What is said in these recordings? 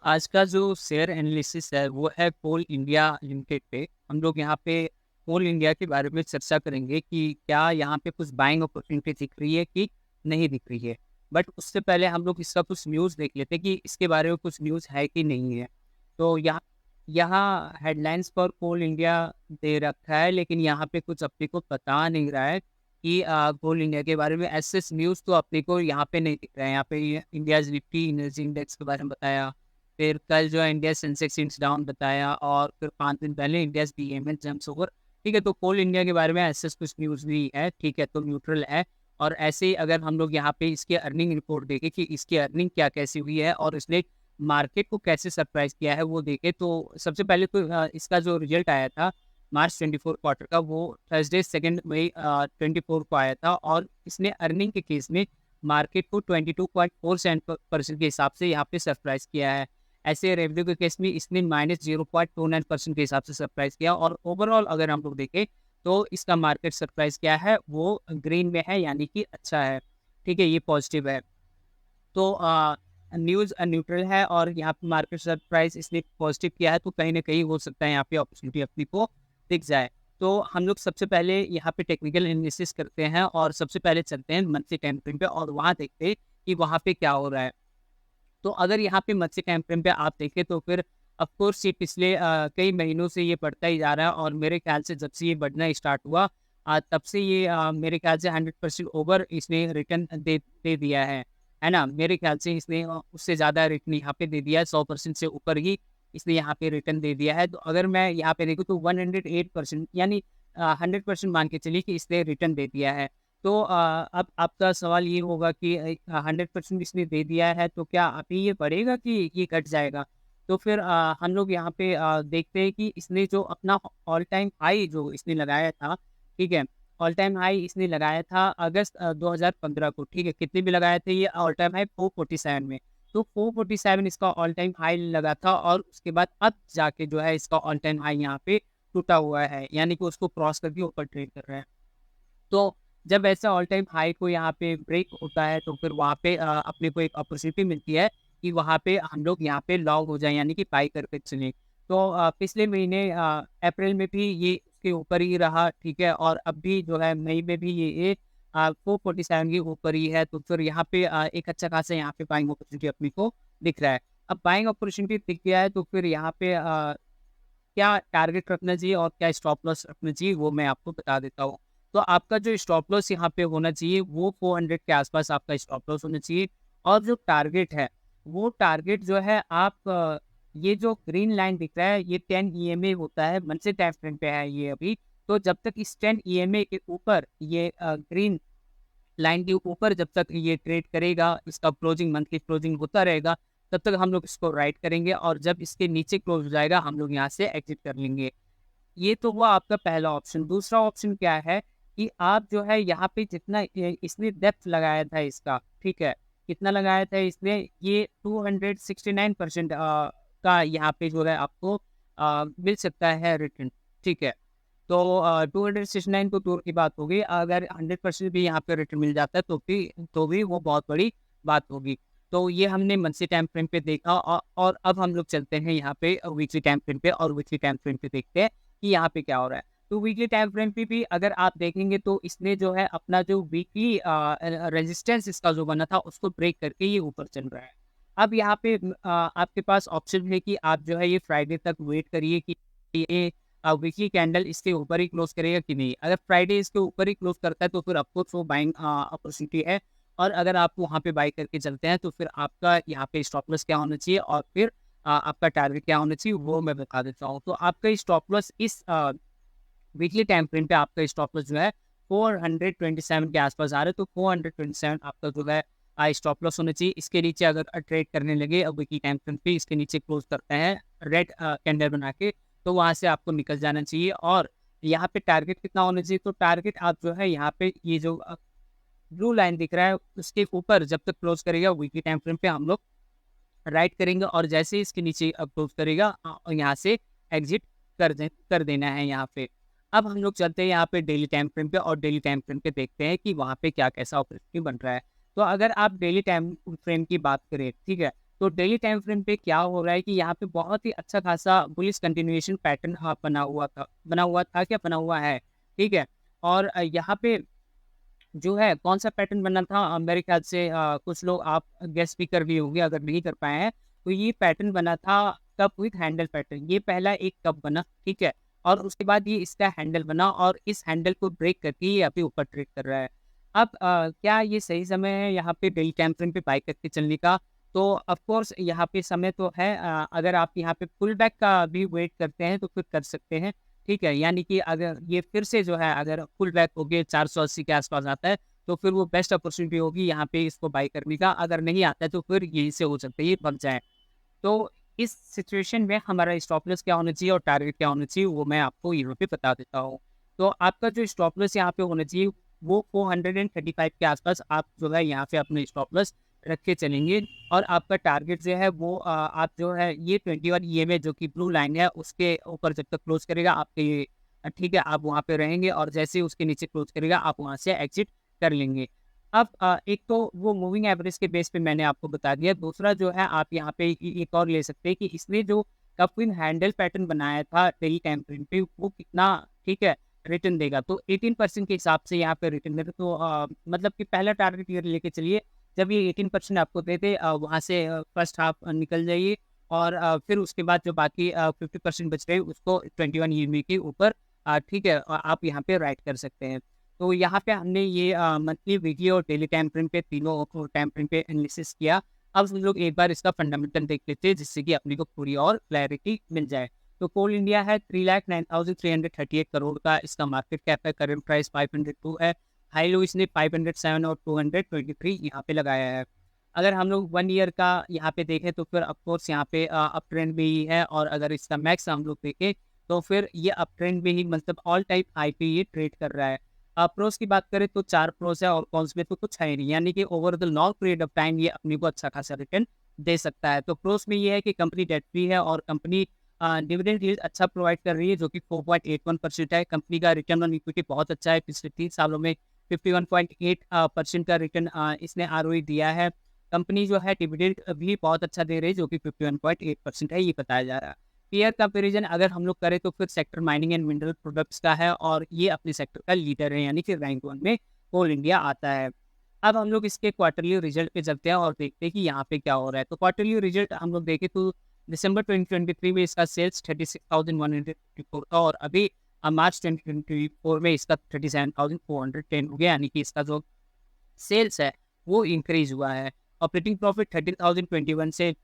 आज का जो शेयर एनालिसिस है वो है कोल इंडिया लिमिटेड पे। हम लोग यहाँ पे कोल इंडिया के बारे में चर्चा करेंगे कि क्या यहाँ पे कुछ बाइंग अपॉर्चुनिटी दिख रही है कि नहीं दिख रही है। बट उससे पहले हम लोग इसका कुछ न्यूज़ देख लेते हैं कि इसके बारे में कुछ न्यूज़ है कि नहीं है। तो यहाँ यहाँ हेडलाइंस पर कोल इंडिया दे रखा है, लेकिन यहाँ पे कुछ अपने को बता नहीं रहा है कि कोल इंडिया के बारे में ऐसे न्यूज़ तो अपने को यहाँ पे नहीं दिख रहा है। यहाँ पे इंडियाज निफ्टी एनर्जी इंडेक्स के बारे में बताया, फिर कल जो है इंडिया सेंसेक्स इंडेक्स डाउन बताया, और फिर 5 दिन पहले इंडिया बीएमएस जंप्स ओवर। ठीक है, तो कोल इंडिया के बारे में ऐसे कुछ न्यूज़ भी है, ठीक है, तो न्यूट्रल है। और ऐसे ही अगर हम लोग यहाँ पे इसके अर्निंग रिपोर्ट देखें कि इसकी अर्निंग क्या कैसी हुई है और इसने मार्केट को कैसे सरप्राइज किया है वो देखें, तो सबसे पहले तो इसका जो रिजल्ट आया था मार्च 24 क्वार्टर का, वो थर्सडे 2 मई 24 को आया था, और इसने अर्निंग के केस में मार्केट को 22.47% के हिसाब से यहाँ पे सरप्राइज किया है। ऐसे रेवेन्यू के केस में इसने -0.29% के हिसाब से सरप्राइज किया, और ओवरऑल अगर हम लोग देखें तो इसका मार्केट सरप्राइज क्या है वो ग्रीन में है, यानी कि अच्छा है। ठीक है, ये पॉजिटिव है। तो न्यूज़ न्यूट्रल है और यहाँ पे मार्केट सरप्राइज इसने पॉजिटिव किया है, तो कहीं न कहीं हो सकता है यहाँ पे अपॉर्चुनिटी अपनी को दिख जाए। तो हम लोग सबसे पहले यहाँ पे टेक्निकल एनालिसिस करते हैं और सबसे पहले चलते हैं मंथली टाइम फ्रेम पे और वहाँ देखते हैं कि वहाँ पे क्या हो रहा है। तो अगर यहाँ पे मंथली टाइम फ्रेम पे आप देखें तो फिर ऑफ कोर्स ये पिछले कई महीनों से ये बढ़ता ही जा रहा है, और मेरे ख्याल से जब से ये बढ़ना स्टार्ट हुआ तब से ये मेरे ख्याल से 100% ओवर इसने रिटर्न दे दे दिया है ना? मेरे ख्याल से इसने उससे ज़्यादा रिटर्न यहाँ पे दे दिया है, 100% से ऊपर ही इसने यहाँ पे रिटर्न दे दिया है। तो अगर मैं यहाँ पे देखूँ तो 108%, यानी 100% मान के चलिए कि इसने रिटर्न दे दिया है। तो अब आपका सवाल ये होगा कि 100% इसने दे दिया है, तो क्या अभी ये बढ़ेगा कि ये घट जाएगा? तो फिर हम लोग यहाँ पे देखते हैं कि इसने जो अपना ऑल टाइम हाई जो इसने लगाया था, ठीक है? ऑल टाइम हाई इसने लगाया था अगस्त 2015 को, ठीक है? कितने में लगाए थे ये ऑल टाइम हाई? 447 में। तो 447 इसका ऑल टाइम हाई लगा था, और उसके बाद अब जाके जो है इसका ऑल टाइम हाई यहाँ पे टूटा हुआ है, यानी कि उसको क्रॉस करके ऊपर ट्रेड कर रहा है। तो जब ऐसा ऑल टाइम हाई को यहाँ पे ब्रेक होता है तो फिर वहाँ पे अपने को एक अपॉर्चुनिटी मिलती है कि वहाँ पे हम लोग यहाँ पे लॉन्ग हो जाएँ, यानी कि बाई करके चलें। तो पिछले महीने अप्रैल में भी ये उसके ऊपर ही रहा, ठीक है? और अब भी जो है मई में भी ये 447 के ऊपर ही है, तो फिर यहाँ पे एक अच्छा खासा यहाँ पे बाइंग अपॉर्चुनिटी अपने को दिख रहा है। अब बाइंग अपॉर्चुनिटी दिख गया है तो फिर यहाँ पे क्या टारगेट रखना चाहिए और क्या स्टॉप लॉस रखना चाहिए वो मैं आपको बता देता हूँ। तो आपका जो स्टॉप लॉस यहाँ पे होना चाहिए वो 400 के आसपास आपका स्टॉप लॉस होना चाहिए, और जो टारगेट है वो टारगेट जो है आप ये जो ग्रीन लाइन दिख रहा है ये 10 ईएमए होता है, मंथली टाइम फ्रेम पे है ये अभी। तो जब तक इस 10 ईएमए के ऊपर ये ग्रीन लाइन के ऊपर जब तक ये ट्रेड करेगा, इसका क्लोजिंग मंथली क्लोजिंग होता रहेगा, तब तक हम लोग इसको राइट करेंगे, और जब इसके नीचे क्लोज हो जाएगा हम लोग यहाँ से एग्जिट कर लेंगे। ये तो हुआ आपका पहला ऑप्शन। दूसरा ऑप्शन क्या है कि आप जो है यहाँ पे जितना इसने डेप्थ लगाया था इसका, ठीक है? कितना लगाया था इसने? ये 269% का यहाँ पे जो है आपको मिल सकता है रिटर्न, ठीक है? तो 269 तो दूर की बात होगी, अगर 100% भी यहाँ पे रिटर्न मिल जाता है तो भी वो बहुत बड़ी बात होगी। तो ये हमने मंथली टाइम फ्रेम पे देखा, और अब हम लोग चलते हैं यहाँ पे वीकली टाइम फ्रेम पे, और वीकली टाइम फ्रेम पे देखते हैं कि यहाँ पे क्या हो रहा है। तो वीकली टाइम फ्रेम पे भी अगर आप देखेंगे तो इसने जो है अपना जो वीकली रेजिस्टेंस इसका जो बना था उसको ब्रेक करके ये ऊपर चल रहा है। अब यहाँ पे आपके पास ऑप्शन है कि आप जो है ये फ्राइडे तक वेट करिए कि ये वीकली कैंडल इसके ऊपर ही क्लोज करेगा कि नहीं। अगर फ्राइडे इसके ऊपर ही क्लोज करता है तो फिर आपको वो बाइंग अपॉर्चुनिटी है, और अगर आप वहाँ पे बाई करके चलते हैं तो फिर आपका यहाँ पे स्टॉप लॉस क्या होना चाहिए और फिर आपका टारगेट क्या होना चाहिए वो मैं बता देता हूँ। तो आपका स्टॉप लॉस इस वीकली टाइम फ्रेम पे आपका स्टॉप लॉस जो है 427 के आसपास आ रहा है, तो 427 आपका जो है स्टॉप लॉस होना चाहिए। इसके नीचे अगर ट्रेड करने लगे अब वीकली टाइम फ्रेम पे इसके नीचे क्लोज करते हैं रेड कैंडल बना के, तो वहाँ से आपको निकल जाना चाहिए। और यहाँ पे टारगेट कितना होना चाहिए? तो टारगेट आप जो है यहाँ पे ये जो ब्लू लाइन दिख रहा है उसके ऊपर जब तक क्लोज करेगा वीकली टाइम फ्रेम पे हम लोग राइट करेंगे, और जैसे ही इसके नीचे क्लोज करेगा यहाँ से एग्जिट कर देना है यहाँ पे। अब हम लोग चलते हैं यहाँ पे डेली टाइम फ्रेम पे, और डेली टाइम फ्रेम पे देखते हैं कि वहाँ पे क्या कैसा अपॉर्चुनिटी बन रहा है। तो अगर आप डेली टाइम फ्रेम की बात करें, ठीक है, तो डेली टाइम फ्रेम पे क्या हो रहा है कि यहाँ पे बहुत ही अच्छा खासा बुलिश कंटिन्यूएशन पैटर्न बना हुआ है, ठीक है। और यहाँ पे जो है कौन-सा पैटर्न बना था, मेरे ख़्याल से कुछ लोग आप गेस भी कर भी होंगे अगर नहीं कर पाए हैं, तो ये पैटर्न बना था कप विथ हैंडल पैटर्न। ये पहला एक कप बना, ठीक है? और उसके बाद ये इसका हैंडल बना और इस हैंडल को ब्रेक करके ये अभी ऊपर ट्रेड कर रहा है। अब क्या ये सही समय है यहाँ पे डेली टाइम फ्रेम पे बाय करके चलने का? तो ऑफ कोर्स यहाँ पे समय तो है, अगर आप यहाँ पे पुल बैक का भी वेट करते हैं तो फिर कर सकते हैं। ठीक है, यानी कि अगर ये फिर से जो है अगर फुल बैक हो गए 480 के आस-पास आता है, तो फिर वो बेस्ट अपॉर्च्युनिटी होगी यहाँ पे इसको बाय करने का। अगर नहीं आता है तो फिर यहीं से हो सकता है ये भाग जाए। तो इस सिचुएशन में हमारा स्टॉप लॉस क्या होना चाहिए और टारगेट क्या होना चाहिए, वो मैं आपको यहाँ पे बता देता हूँ। तो आपका जो स्टॉप लॉस यहाँ पे होना चाहिए वो 435 के आस-पास आप जो है यहाँ पे अपने स्टॉप लॉस रख के चलेंगे। और आपका टारगेट जो है वो आप जो है ये 21 ईएमए जो कि ब्लू लाइन है उसके ऊपर जब तक क्लोज़ करेगा आपके ये ठीक है, आप वहाँ पे रहेंगे और जैसे ही उसके नीचे क्लोज़ करेगा आप वहाँ से एग्ज़िट कर लेंगे। अब एक तो वो मूविंग एवरेज के बेस पे मैंने आपको बता दिया। दूसरा जो है आप यहाँ पे एक और ले सकते हैं कि इसने जो कपविन हैंडल पैटर्न बनाया था डेली टाइम फ्रेम पे वो कितना ठीक है रिटर्न देगा। तो 18% के हिसाब से यहाँ पे रिटर्न देगा। तो मतलब कि पहला टारगेट ये लेके चलिए, जब ये 18% आपको दे दे वहाँ से फर्स्ट हाफ निकल जाइए और फिर उसके बाद जो बाकी 50% बच रहे हैं उसको 21 ईएमए के ऊपर ठीक है आप यहाँ पे राइट कर सकते हैं। तो यहाँ पे हमने ये मंथली, वीकली और डेली टाइम फ्रेम पे तीनों टाइम फ्रेम पे एनालिसिस किया। अब हम लोग एक बार इसका फंडामेंटल देख लेते हैं जिससे कि अपने को पूरी और क्लैरिटी मिल जाए। तो कोल इंडिया है 3,09,338 करोड़ का इसका मार्केट कैप है, करंट प्राइस 502 है, हाई लो इसने 507 और 223 यहाँ पे लगाया है। अगर हम लोग 1 ईयर का यहाँ पे देखें तो फिर ऑफ कोर्स यहाँ पे अप ट्रेंड में ही है और अगर इसका मैक्स हम लोग देखें तो फिर ये अप ट्रेंड में ही मतलब ऑल टाइम हाई पे ये ट्रेड कर रहा है। प्रोस की बात करें तो 4 प्रोस है और कॉन्स में तो कुछ है ही नहीं, यानी कि over the long period of time ये अपने को अच्छा खासा रिटर्न दे सकता है। तो प्रोस में ये है कि कंपनी डेट फ्री है और कंपनी डिविडेंड यील्ड अच्छा प्रोवाइड कर रही है जो कि 4.81% है। कंपनी का रिटर्न ऑन इक्विटी बहुत अच्छा है, पिछले 3 सालों में 51.8% का रिटर्न इसने आरओई दिया है। कंपनी जो है डिविडेंड भी बहुत अच्छा दे रही है जो कि 51.8% है, ये बताया जा रहा है। पीयर कंपैरिजन अगर हम लोग करें तो फिर sector mining and mineral products का है और ये अपने सेक्टर का लीडर है, यानी कि रैंक 1 में कोल इंडिया आता है। अब हम लोग इसके क्वार्टरली रिजल्ट पे चलते हैं और देखते हैं कि यहाँ पे क्या हो रहा है। तो क्वार्टरली रिजल्ट हम लोग देखें तो दिसंबर 2023 में इसका सेल्स 36,154 था और अभी मार्च 2024 में इसका 37,410 हो गया, यानी कि इसका जो सेल्स है वो इंक्रीज हुआ है। ऑपरेटिंग प्रॉफिट 13,021 से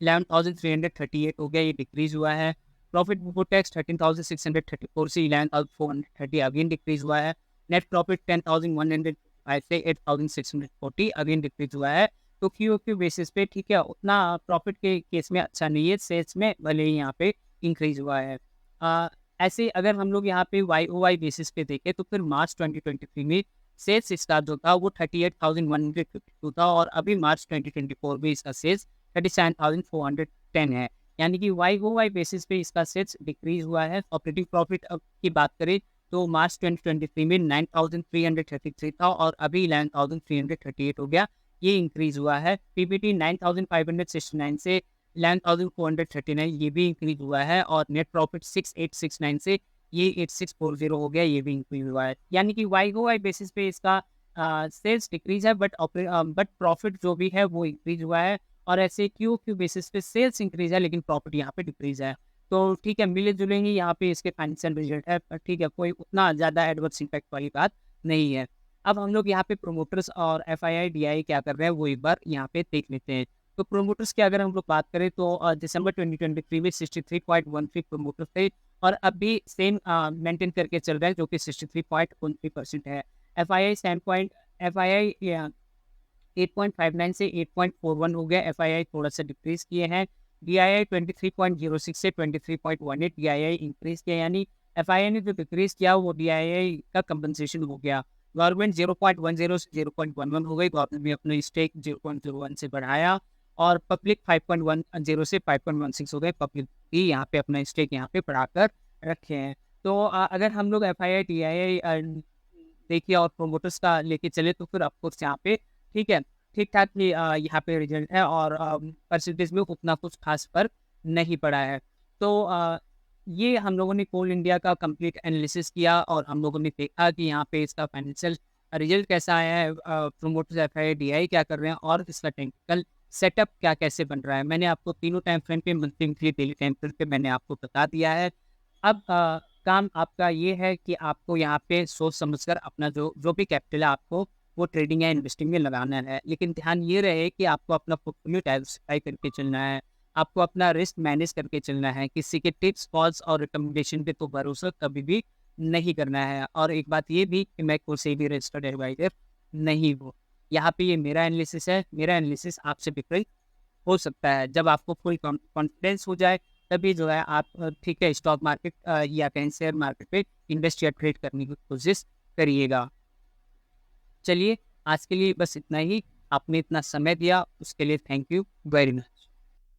11,338 हो गया, ये डिक्रीज हुआ है। प्रॉफिट बिफोर टैक्स 13,634 से 11,430 अगेन डिक्रीज हुआ है। नेट प्रॉफिट 10,105 से 8,640 अगेन डिक्रीज हुआ है। तो क्यू बेसिस पे ठीक है उतना प्रॉफिट के केस में अच्छा नहीं है, सेल्स में भले ही यहाँ पे इंक्रीज हुआ है। अ, ऐसे अगर हम लोग यहाँ पे वाई बेसिस पे देखें तो फिर मार्च 2023 में सेल्स इसका जो था वो 38,152 था और अभी मार्च 2024 में इसका सेल्स 37,410 है, यानी कि वाई बेसिस पे इसका सेल्स डिक्रीज हुआ है। ऑपरेटिंग प्रॉफिट अब की बात करें तो मार्च 2023 में 9,333 था और अभी 11,338 हो गया, ये इंक्रीज हुआ है। पीबीटी 9,569 से 11,439 ये भी इंक्रीज हुआ है और नेट प्रॉफिट 6,869 से ये 8,640 हो गया, ये भी इंक्रीज हुआ है। यानी कि वाई बेसिस पे इसका सेल्स डिक्रीज है बट प्रॉफिट जो भी है वो इंक्रीज हुआ है। और ऐसे क्यू बेसिस पे सेल्स इंक्रीज है लेकिन प्रॉफिट यहाँ पे डिक्रीज है। तो ठीक है, मिले जुलेंगे यहाँ पे इसके फाइनेंशियल रिजल्ट है, पर ठीक है कोई उतना ज़्यादा एडवर्स इम्पैक्ट वाली बात नहीं है। अब हम लोग यहाँ पे प्रोमोटर्स और एफआईआई डीआई क्या कर रहे हैं वो एक बार यहाँ पे देख लेते हैं। तो प्रोमोटर्स की अगर हम लोग बात करें तो दिसंबर 2023 में 63.13 प्रोमोटर्स थे और अब भी सेम मेंटेन करके चल रहा है जो कि 63.13% है। एफआईआई 8.59 से 8.41 हो गया, एफआईआई थोड़ा सा डिक्रीज किए हैं। डीआईआई 23.06 से 23.18 डीआईआई इंक्रीज किया, यानी एफआईआई ने जो डिक्रीज किया वो डीआईआई का कंपनसेशन हो गया। गवर्नमेंट 0.10 से 0.11 हो गई, गवर्नमेंट ने अपना स्टेक 0.01 से बढ़ाया और पब्लिक 5.10 से 5.16 हो गए, पब्लिक भी यहाँ पे अपना स्टेक यहाँ पे बढ़ाकर रखे हैं। तो अगर हम लोग एफआईआई डीआईआई देखिए और प्रोमोटर्स का लेके चले तो फिर ऑफकोर्स यहाँ पे ठीक है ठीक ठाक ही यहाँ पे रिजल्ट है और परसेंटेज में उतना कुछ खास फर्क नहीं पड़ा है। तो ये हम लोगों ने कोल इंडिया का कंप्लीट एनालिसिस किया और हम लोगों ने देखा कि यहाँ पे इसका फाइनेंशियल रिजल्ट कैसा आया है, प्रोमोटर्स एफआई डीआई क्या कर रहे हैं और इसका टेक्निकल सेटअप क्या कैसे बन रहा है। मैंने आपको तीनों टाइम फ्रेम पे, monthly, weekly, daily time frame पे मैंने आपको बता दिया है। अब काम आपका ये है कि आपको यहाँ पे सोच समझकर अपना जो जो भी कैपिटल है आपको वो ट्रेडिंग या इन्वेस्टिंग में लगाना है। लेकिन ध्यान ये रहे कि आपको अपना पोर्टफोलियो डाइवर्सिफाई करके चलना है, आपको अपना रिस्क मैनेज करके चलना है। किसी के टिप्स, कॉल्स और रिकमेंडेशन पे तो भरोसा कभी भी नहीं करना है। और एक बात ये भी कि मैं कोई से भी रजिस्टर्ड एडवाइजर नहीं हूँ। यहाँ पे ये मेरा एनालिसिस है, मेरा एनालिसिस आपसे डिफरेंट हो सकता है। जब आपको फुल कॉन्फिडेंस हो जाए तभी जो है आप ठीक है स्टॉक मार्केट या कहीं शेयर मार्केट पे इन्वेस्ट या ट्रेड करने की कोशिश करिएगा। चलिए, आज के लिए बस इतना ही। आपने इतना समय दिया उसके लिए थैंक यू वेरी मच।